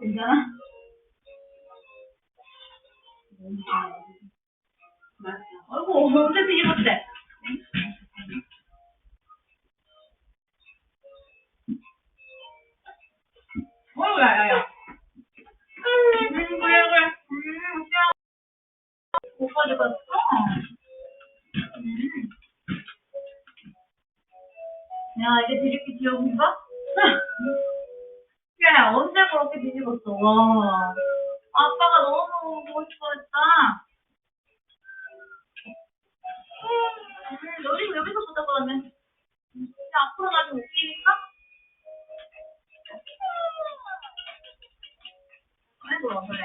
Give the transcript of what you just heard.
괜찮아? 아이고, 언제 뒤집었대? 야야야. 그래. 못 가져갔어? 야, 이게 뒤집기 기억인가? 야, 언제 그렇게 뒤집었어? 와. 아빠가 너무 보고 싶어 했다. 여기서 보자, 그러면. 앞으로 가면 웃기니까? 아이고, 그래.